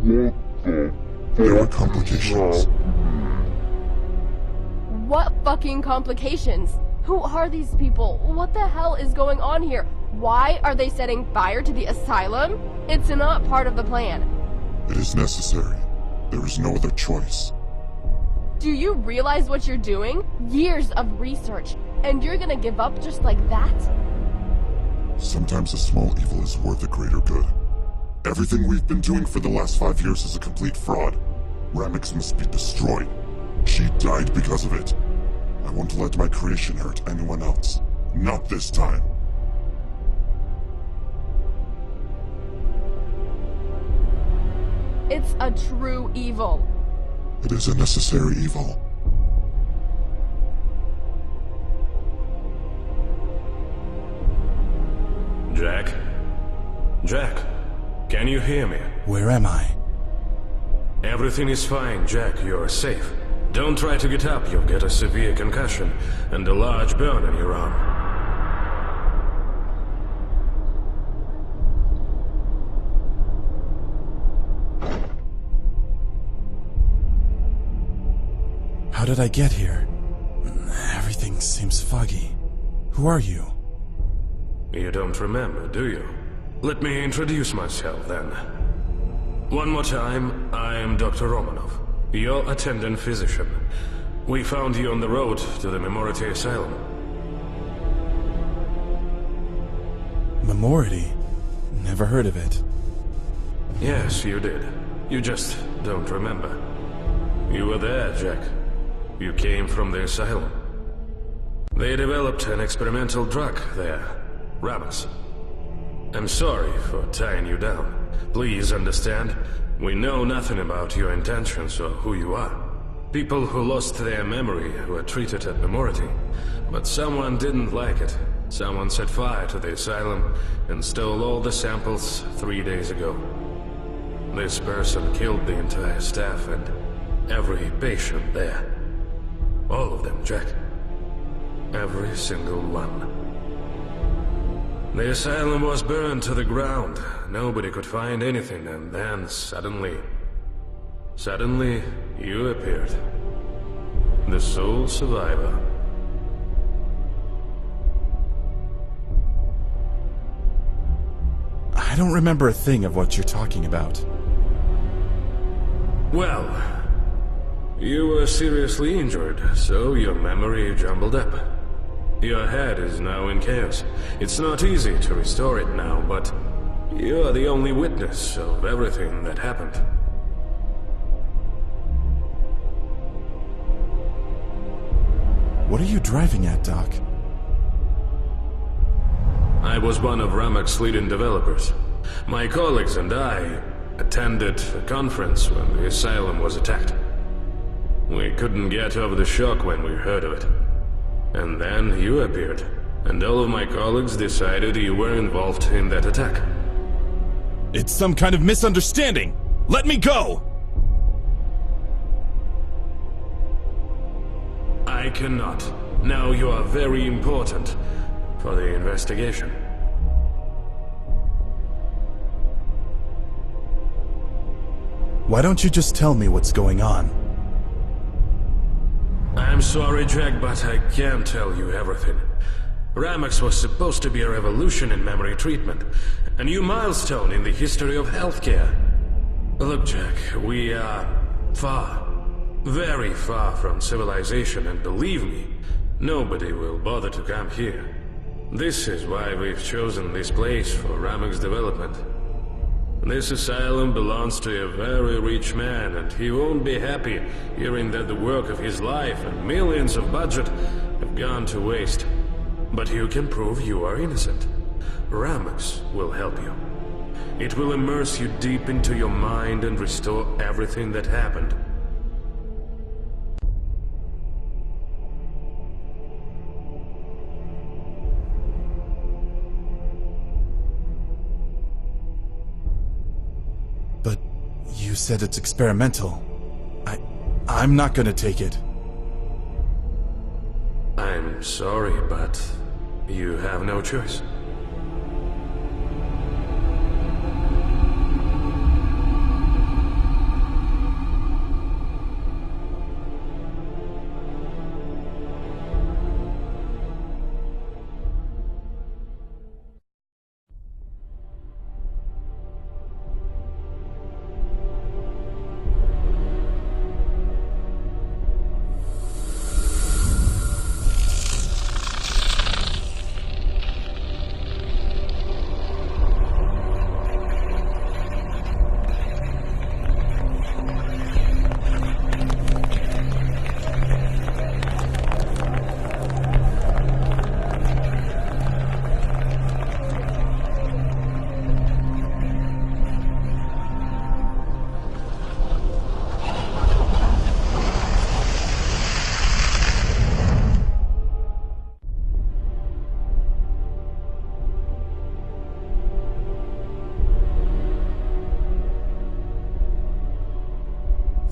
There were complications. What fucking complications? Who are these people? What the hell is going on here? Why are they setting fire to the asylum? It's not part of the plan. It is necessary. There is no other choice. Do you realize what you're doing? Years of research, and you're gonna give up just like that? Sometimes a small evil is worth a greater good. Everything we've been doing for the last 5 years is a complete fraud. Ramix must be destroyed. She died because of it. I won't let my creation hurt anyone else. Not this time. It's a true evil. It is a necessary evil. Jack? Jack, can you hear me? Where am I? Everything is fine, Jack. You're safe. Don't try to get up. You'll get a severe concussion and a large burn on your arm. How did I get here? Everything seems foggy. Who are you? You don't remember, do you? Let me introduce myself, then. One more time, I am Dr. Romanov, your attendant physician. We found you on the road to the Memority Asylum. Memority? Never heard of it. Yes, you did. You just don't remember. You were there, Jack. You came from the asylum. They developed an experimental drug there, Ramux. I'm sorry for tying you down. Please understand, we know nothing about your intentions or who you are. People who lost their memory were treated at Memority, but someone didn't like it. Someone set fire to the asylum and stole all the samples 3 days ago. This person killed the entire staff and every patient there. All of them, Jack. Every single one. The asylum was burned to the ground. Nobody could find anything, and then suddenly, you appeared. The sole survivor. I don't remember a thing of what you're talking about. Well, you were seriously injured, so your memory jumbled up. Your head is now in chaos. It's not easy to restore it now, but you are the only witness of everything that happened. What are you driving at, Doc? I was one of Ramak's leading developers. My colleagues and I attended a conference when the asylum was attacked. We couldn't get over the shock when we heard of it. And then you appeared, and all of my colleagues decided you were involved in that attack. It's some kind of misunderstanding! Let me go! I cannot. Now you are very important for the investigation. Why don't you just tell me what's going on? I'm sorry, Jack, but I can't tell you everything. Ramux was supposed to be a revolution in memory treatment, a new milestone in the history of healthcare. Look, Jack, we are far, very far from civilization, and believe me, nobody will bother to come here. This is why we've chosen this place for Ramux development. This asylum belongs to a very rich man, and he won't be happy hearing that the work of his life and millions of budget have gone to waste. But you can prove you are innocent. Ramux will help you. It will immerse you deep into your mind and restore everything that happened. But you said it's experimental. I'm not gonna take it. I'm sorry, but you have no choice.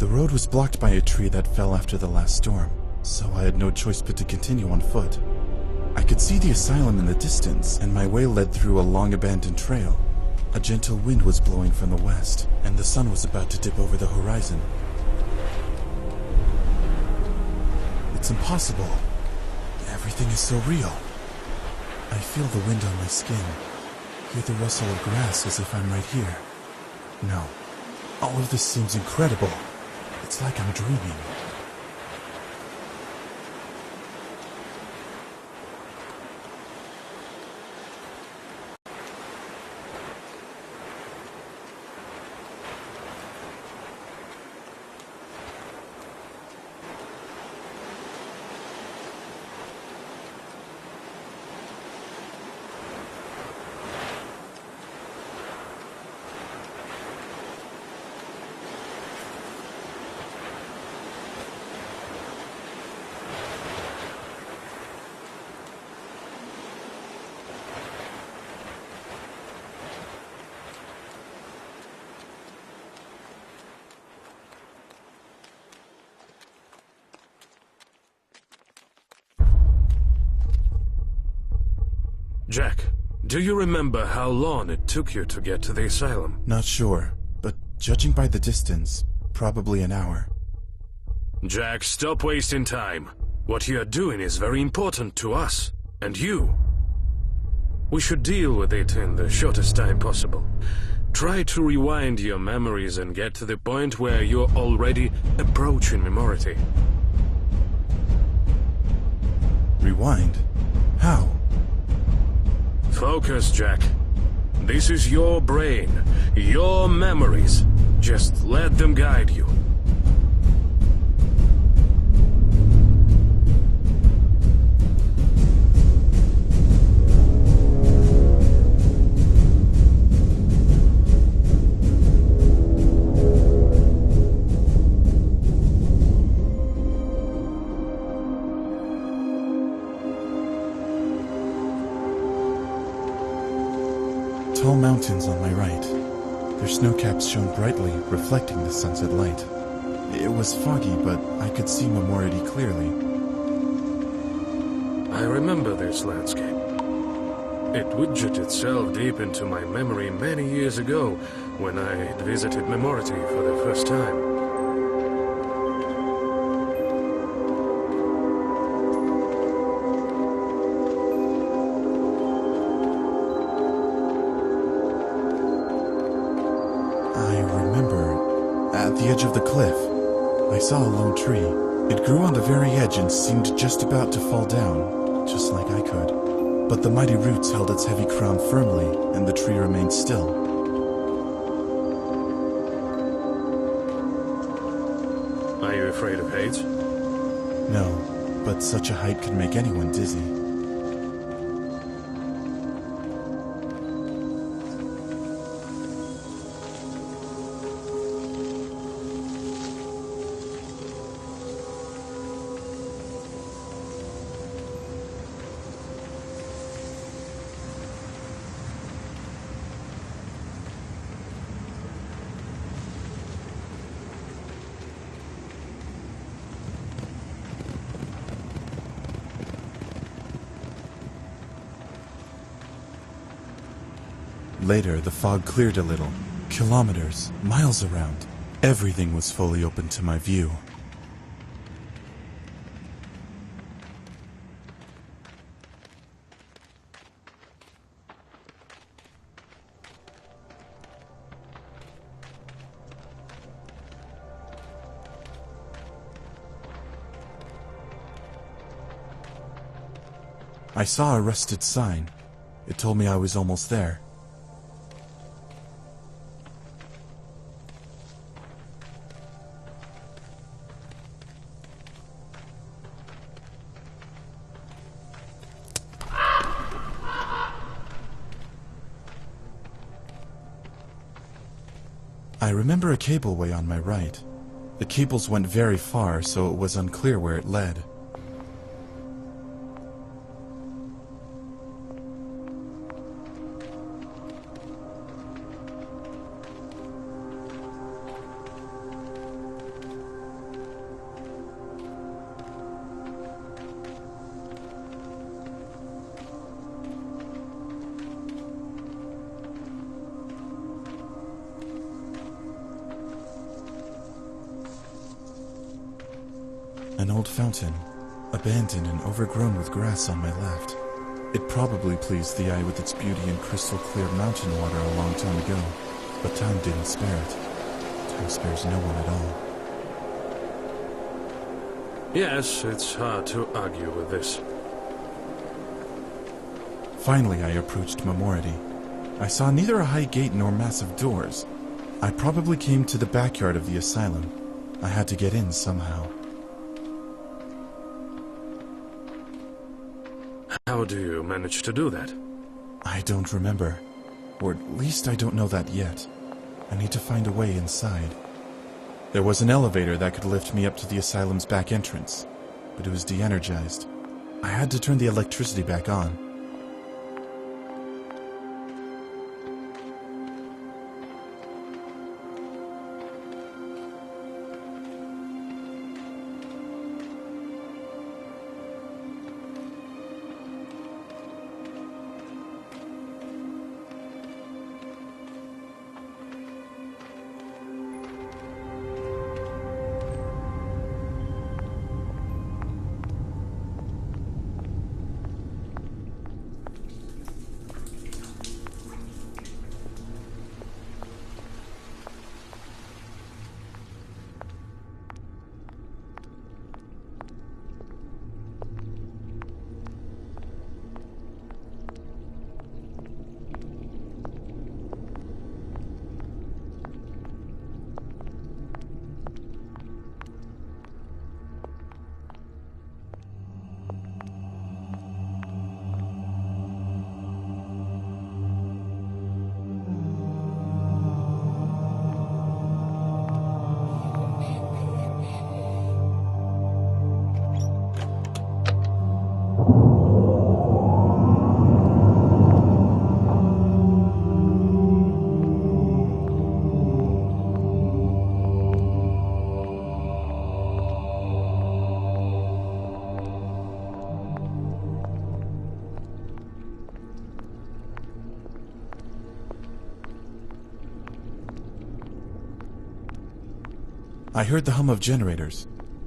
The road was blocked by a tree that fell after the last storm, so I had no choice but to continue on foot. I could see the asylum in the distance, and my way led through a long abandoned trail. A gentle wind was blowing from the west, and the sun was about to dip over the horizon. It's impossible. Everything is so real. I feel the wind on my skin, hear the rustle of grass as if I'm right here. No, all of this seems incredible. It's like I'm dreaming. Jack, do you remember how long it took you to get to the asylum? Not sure, but judging by the distance, probably an hour. Jack, stop wasting time. What you are doing is very important to us, and you. We should deal with it in the shortest time possible. Try to rewind your memories and get to the point where you're already approaching memority. Rewind? How? Focus, Jack. This is your brain, your memories. Just let them guide you. Tall mountains on my right. Their snowcaps shone brightly, reflecting the sunset light. It was foggy, but I could see Memority clearly. I remember this landscape. It widgeted itself deep into my memory many years ago when I visited Memority for the first time. At the edge of the cliff, I saw a lone tree. It grew on the very edge and seemed just about to fall down, just like I could. But the mighty roots held its heavy crown firmly, and the tree remained still. Are you afraid of heights? No, but such a height could make anyone dizzy. Later, the fog cleared a little. Kilometers, miles around. Everything was fully open to my view. I saw a rusted sign. It told me I was almost there. I remember a cableway on my right. The cables went very far, so it was unclear where it led. An old fountain, abandoned and overgrown with grass on my left. It probably pleased the eye with its beauty and crystal-clear mountain water a long time ago, but time didn't spare it. Time spares no one at all. Yes, it's hard to argue with this. Finally, I approached Memority. I saw neither a high gate nor massive doors. I probably came to the backyard of the asylum. I had to get in somehow. How do you manage to do that? I don't remember. Or at least I don't know that yet. I need to find a way inside. There was an elevator that could lift me up to the asylum's back entrance, but it was de-energized. I had to turn the electricity back on. I heard the hum of generators.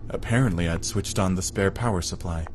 Apparently, I'd switched on the spare power supply.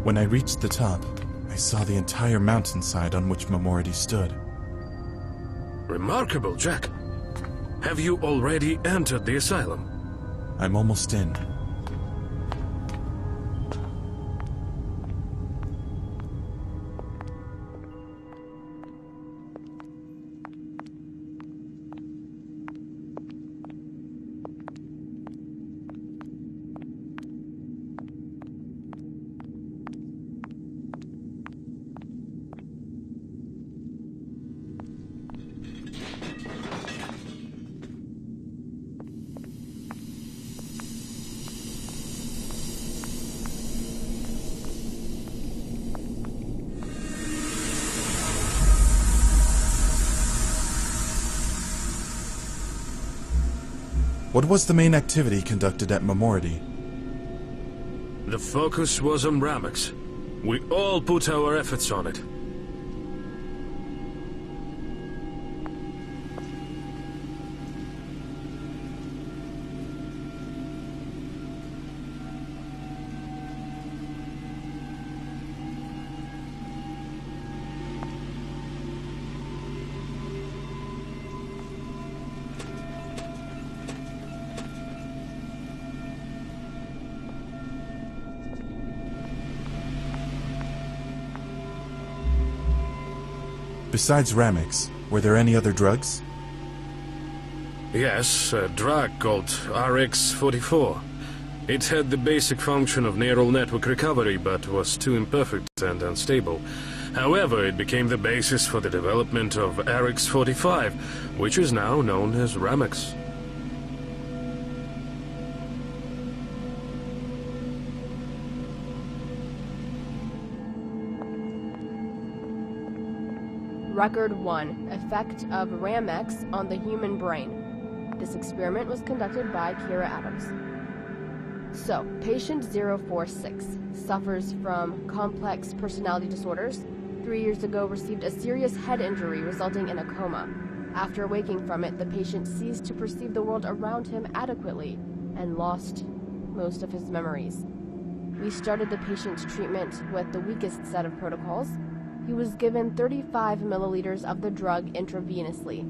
When I reached the top, I saw the entire mountainside on which Memority stood. Remarkable, Jack. Have you already entered the asylum? I'm almost in. What was the main activity conducted at Memority? The focus was on Ramux. We all put our efforts on it. Besides Ramix, were there any other drugs? Yes, a drug called RX-44. It had the basic function of neural network recovery, but was too imperfect and unstable. However, it became the basis for the development of RX-45, which is now known as Ramix. Record 1. Effect of Ramex on the human brain. This experiment was conducted by Kira Adams. So, patient 046 suffers from complex personality disorders. 3 years ago received a serious head injury resulting in a coma. After waking from it, the patient ceased to perceive the world around him adequately and lost most of his memories. We started the patient's treatment with the weakest set of protocols. He was given 35 milliliters of the drug intravenously.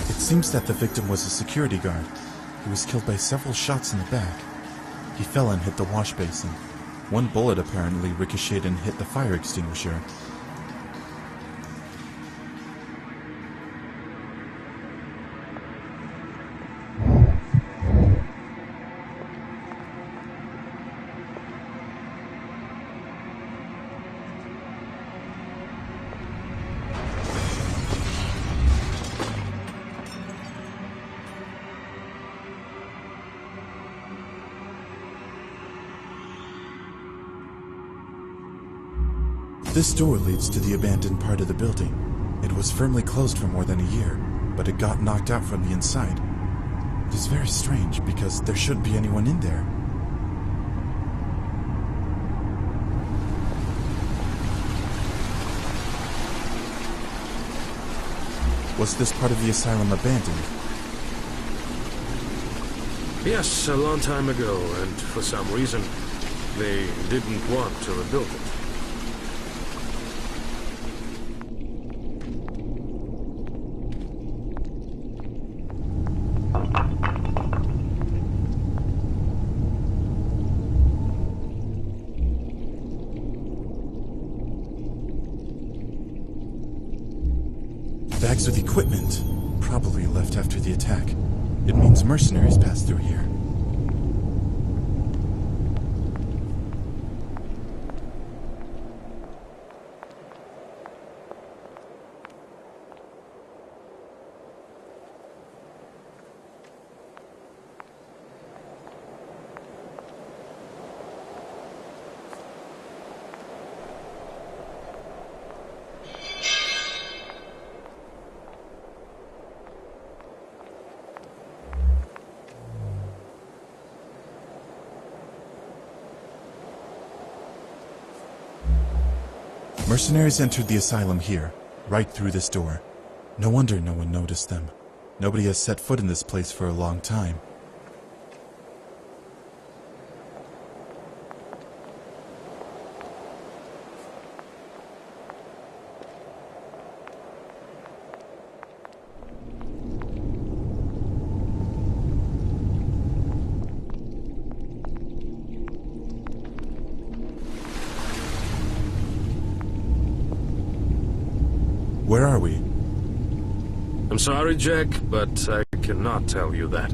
It seems that the victim was a security guard. He was killed by several shots in the back. He fell and hit the wash basin. One bullet apparently ricocheted and hit the fire extinguisher. This door leads to the abandoned part of the building. It was firmly closed for more than a year, but it got knocked out from the inside. It is very strange because there shouldn't be anyone in there. Was this part of the asylum abandoned? Yes, a long time ago, and for some reason, they didn't want to rebuild it. Bags with equipment, probably left after the attack. It means mercenaries passed through here. Mercenaries entered the asylum here, right through this door. No wonder no one noticed them. Nobody has set foot in this place for a long time. Where are we? I'm sorry, Jack, but I cannot tell you that.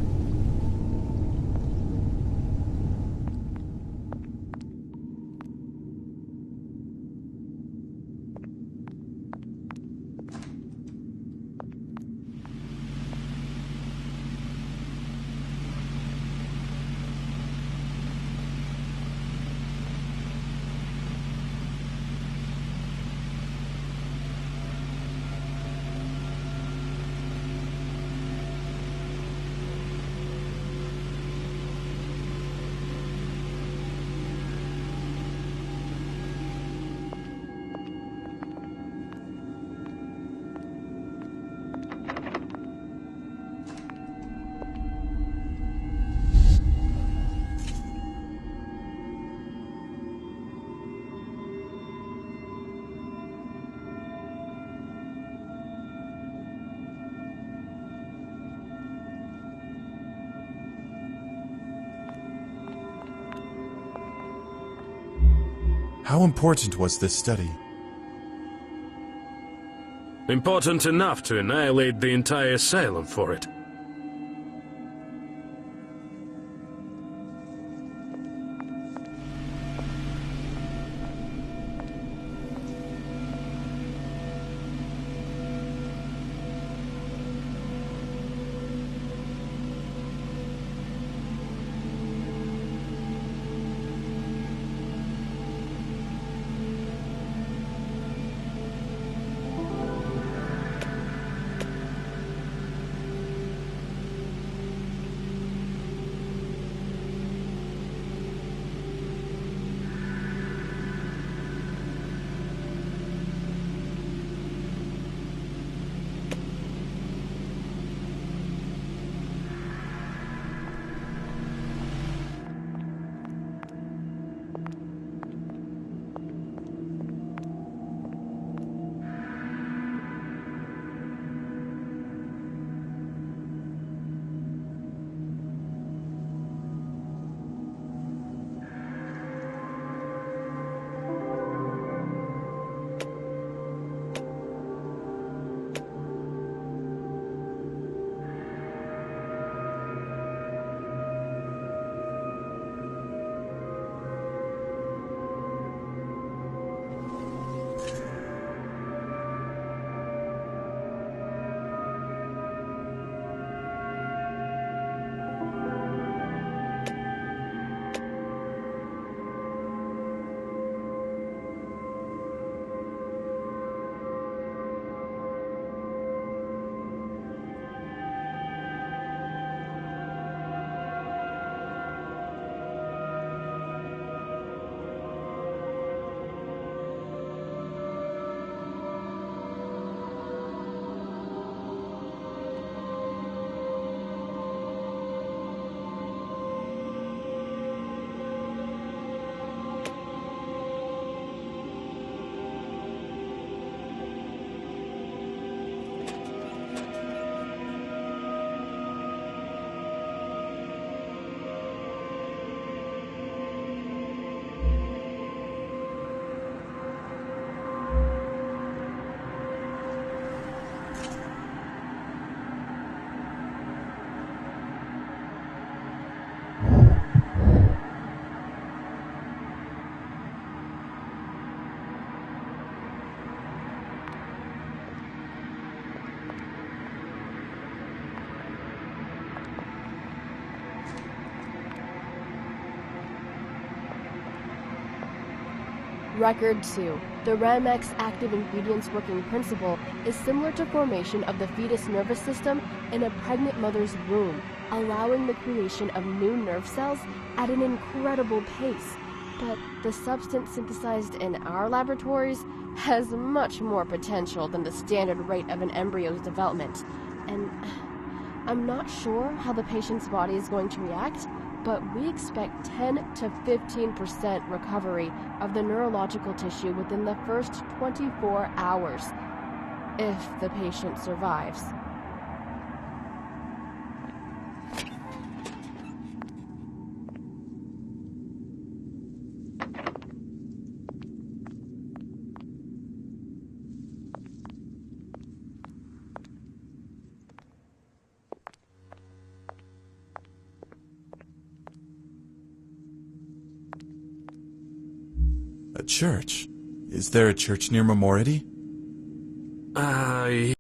How important was this study? Important enough to annihilate the entire asylum for it. Record 2. The Ramex active ingredients working principle is similar to formation of the fetus nervous system in a pregnant mother's womb, allowing the creation of new nerve cells at an incredible pace. But the substance synthesized in our laboratories has much more potential than the standard rate of an embryo's development, and I'm not sure how the patient's body is going to react, but we expect 10 to 15% recovery of the neurological tissue within the first 24 hours, if the patient survives. A church? Is there a church near Memority?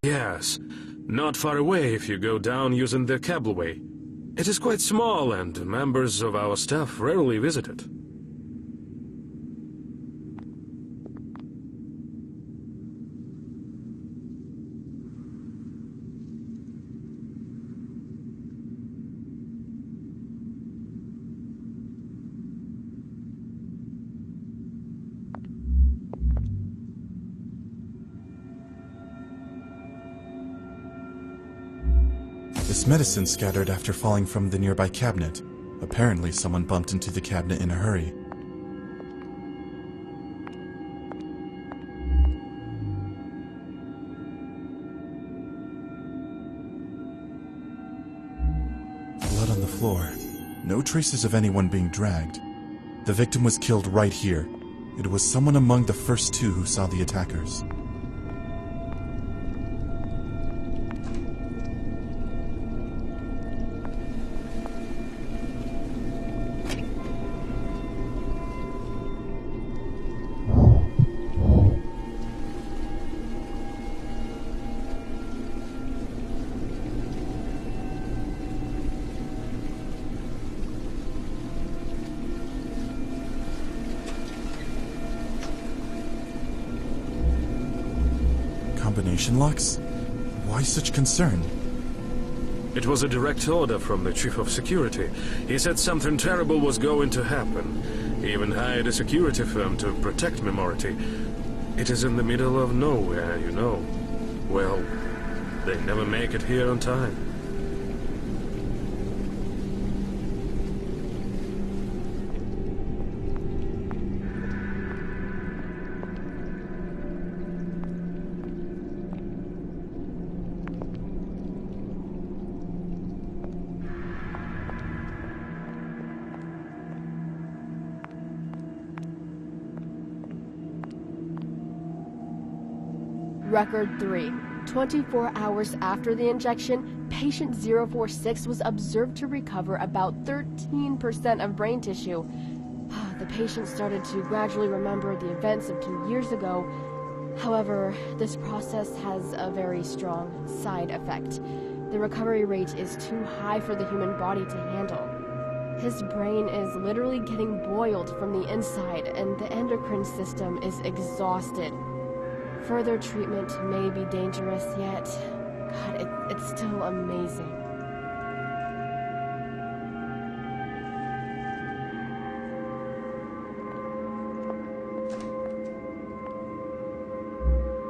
Yes. Not far away if you go down using the cableway. It is quite small and members of our staff rarely visit it. This medicine scattered after falling from the nearby cabinet. Apparently someone bumped into the cabinet in a hurry. Blood on the floor. No traces of anyone being dragged. The victim was killed right here. It was someone among the first two who saw the attackers. Combination locks? Why such concern? It was a direct order from the chief of security. He said something terrible was going to happen. He even hired a security firm to protect Memority. It is in the middle of nowhere, you know. Well, they never make it here on time. Record 3. 24 hours after the injection, patient 046 was observed to recover about 13% of brain tissue. The patient started to gradually remember the events of 2 years ago. However, this process has a very strong side effect. The recovery rate is too high for the human body to handle. His brain is literally getting boiled from the inside, and the endocrine system is exhausted. Further treatment may be dangerous, yet, God, it's still amazing.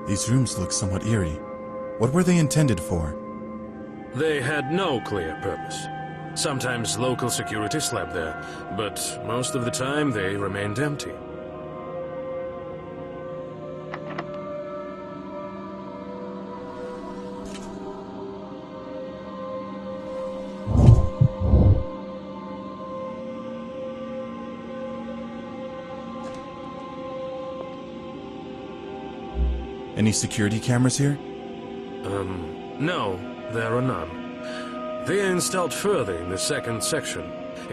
These rooms look somewhat eerie. What were they intended for? They had no clear purpose. Sometimes local security slept there, but most of the time they remained empty. Any security cameras here? No, there are none. They are installed further in the second section.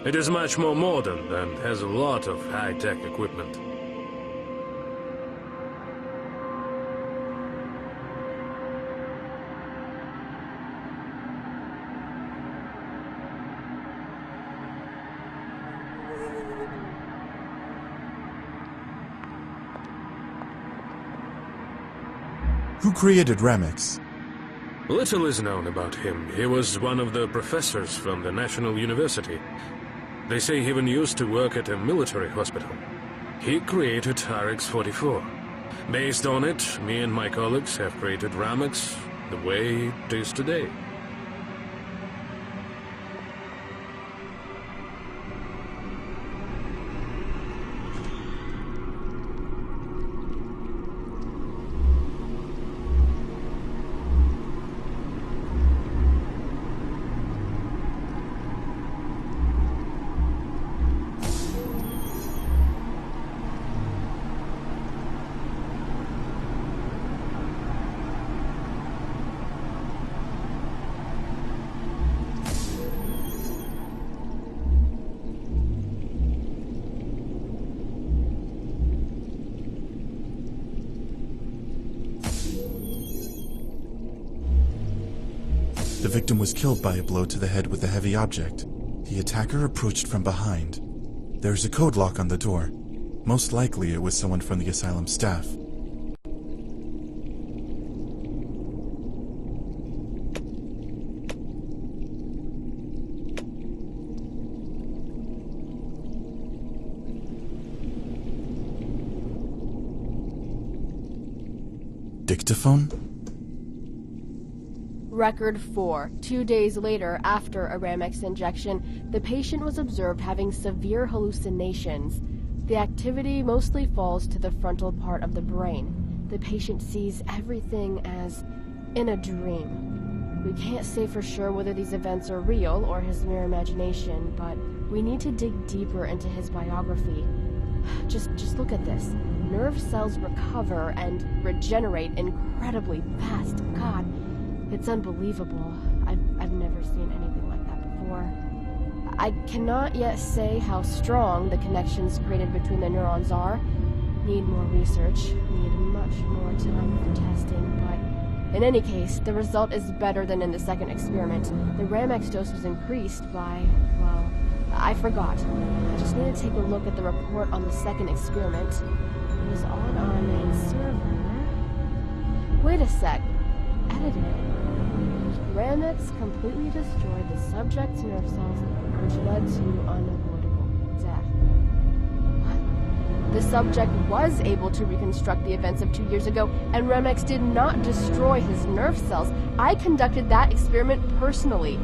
It is much more modern and has a lot of high-tech equipment. Who created Ramix? Little is known about him. He was one of the professors from the National University. They say he even used to work at a military hospital. He created RX-44. Based on it, me and my colleagues have created Ramex the way it is today. The victim was killed by a blow to the head with a heavy object. The attacker approached from behind. There's a code lock on the door. Most likely it was someone from the asylum staff. Dictaphone? Record 4. 2 days later, after a Ramex injection, the patient was observed having severe hallucinations. The activity mostly falls to the frontal part of the brain. The patient sees everything as in a dream. We can't say for sure whether these events are real or his mere imagination, but we need to dig deeper into his biography. Just look at this. Nerve cells recover and regenerate incredibly fast. God, it's unbelievable. I've never seen anything like that before. I cannot yet say how strong the connections created between the neurons are. Need more research, need much more time for testing, but in any case, the result is better than in the second experiment. The Ramex dose was increased by, well, I forgot. I just need to take a look at the report on the second experiment. It was on our main server. Wait a sec. Edited. Ramex completely destroyed the subject's nerve cells, which led to unavoidable death. What? The subject was able to reconstruct the events of 2 years ago, and Ramex did not destroy his nerve cells. I conducted that experiment personally.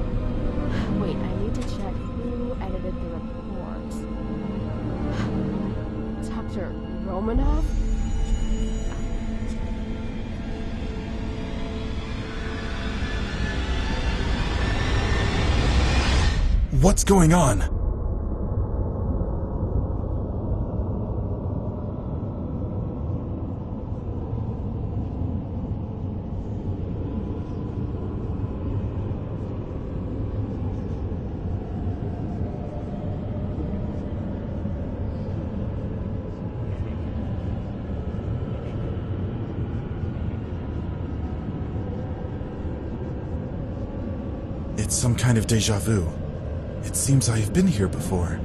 Wait, I need to check who edited the report. Dr. Romanov? What's going on? It's some kind of déjà vu. It seems I have been here before.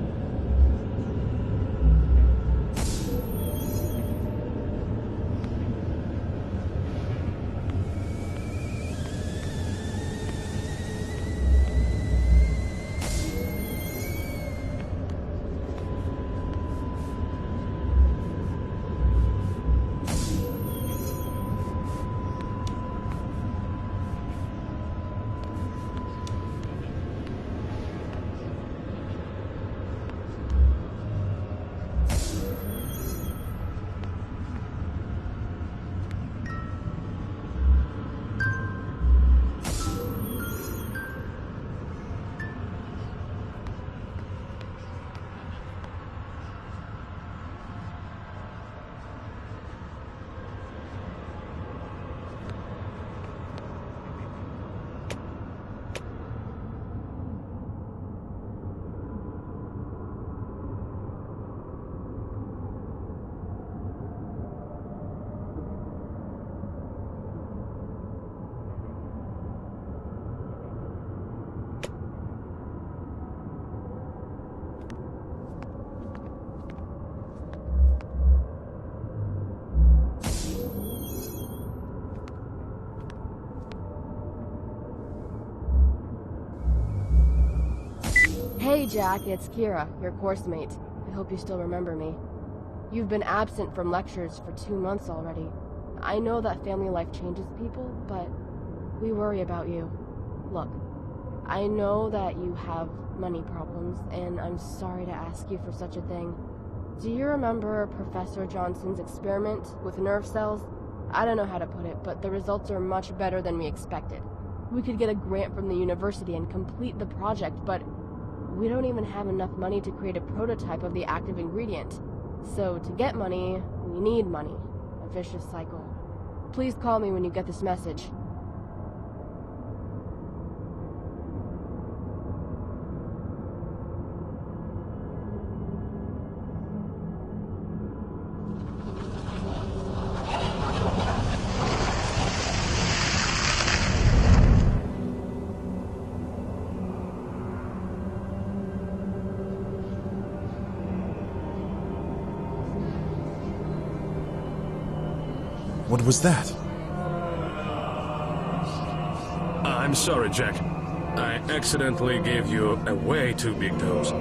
Hey Jack, it's Kira, your course mate. I hope you still remember me. You've been absent from lectures for 2 months already. I know that family life changes people, but we worry about you. Look, I know that you have money problems, and I'm sorry to ask you for such a thing. Do you remember Professor Johnson's experiment with nerve cells? I don't know how to put it, but the results are much better than we expected. We could get a grant from the university and complete the project, but we don't even have enough money to create a prototype of the active ingredient. So to get money, we need money. A vicious cycle. Please call me when you get this message. What was that? I'm sorry, Jack. I accidentally gave you a way too big dose.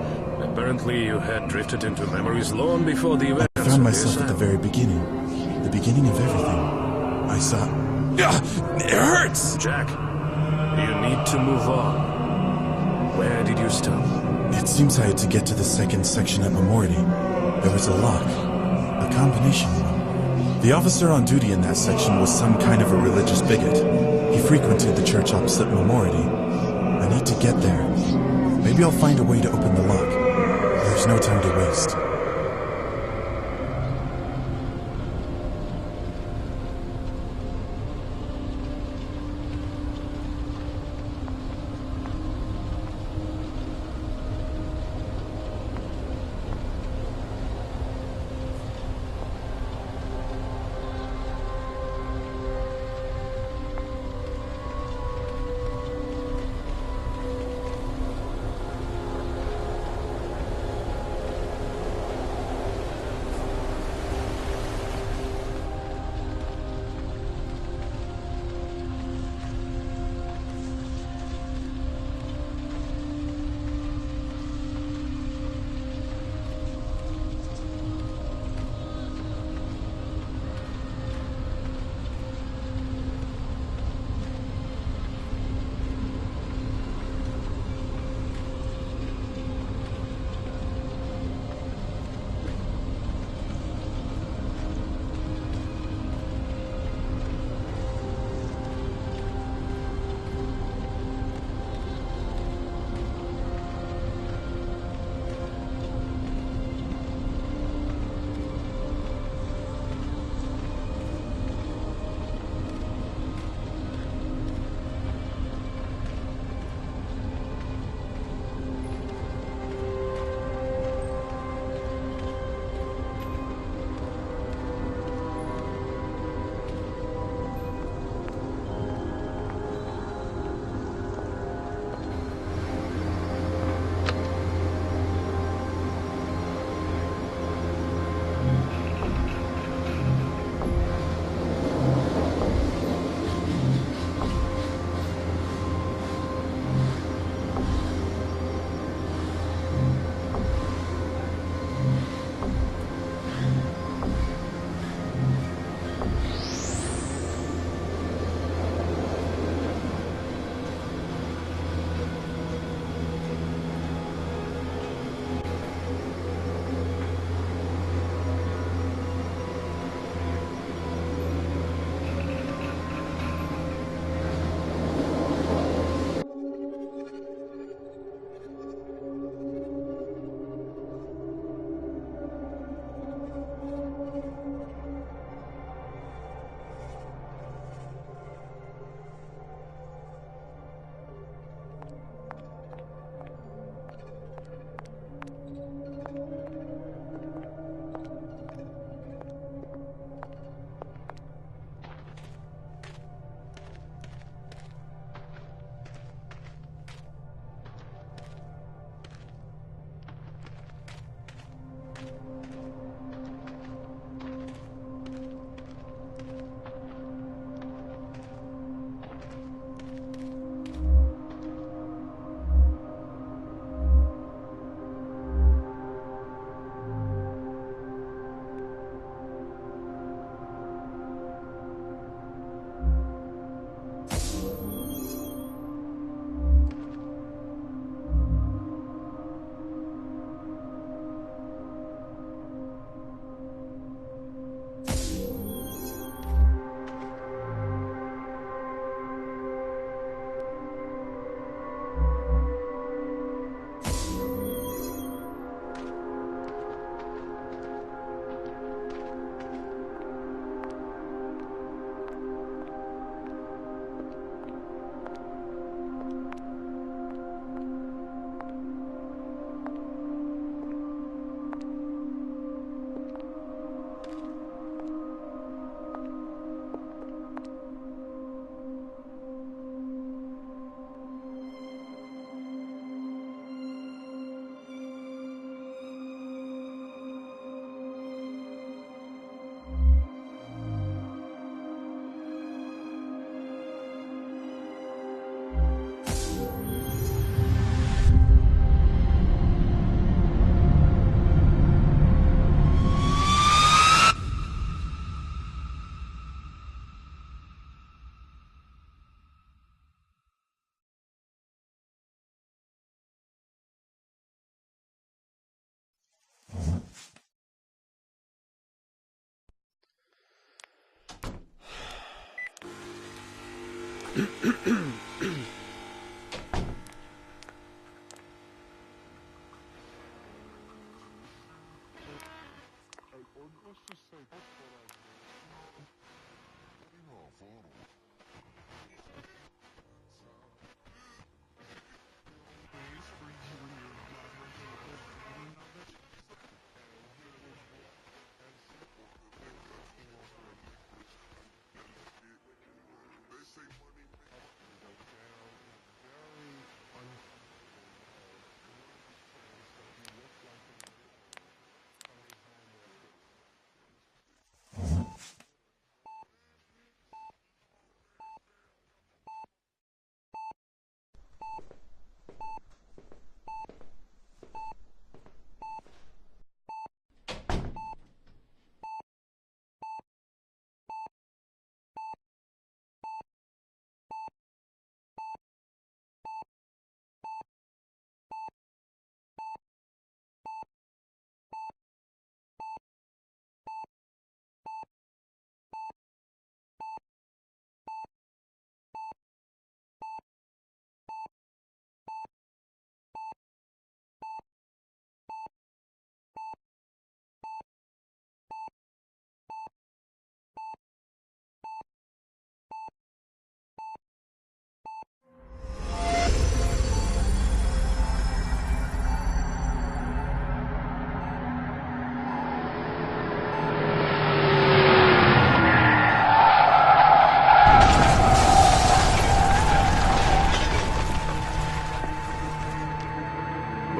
Apparently you had drifted into memories long before the events. I found myself at the very beginning. The beginning of everything. I saw... It hurts! Jack, you need to move on. Where did you stop? It seems I had to get to the second section at Memorial. There was a lock. A combination one. The officer on duty in that section was some kind of a religious bigot. He frequented the church opposite Memorial. I need to get there. Maybe I'll find a way to open the lock. There's no time to waste.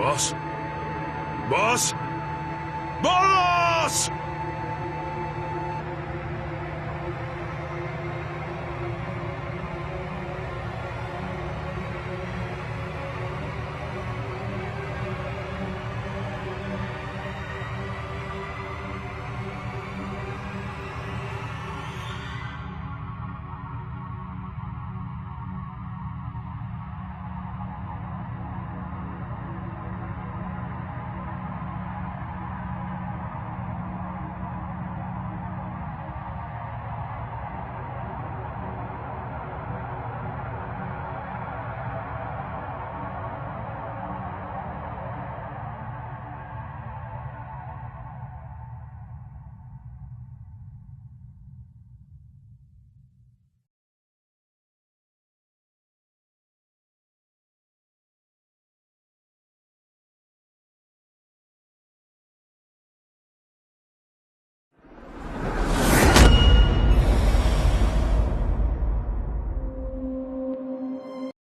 Boss? Boss? Boss!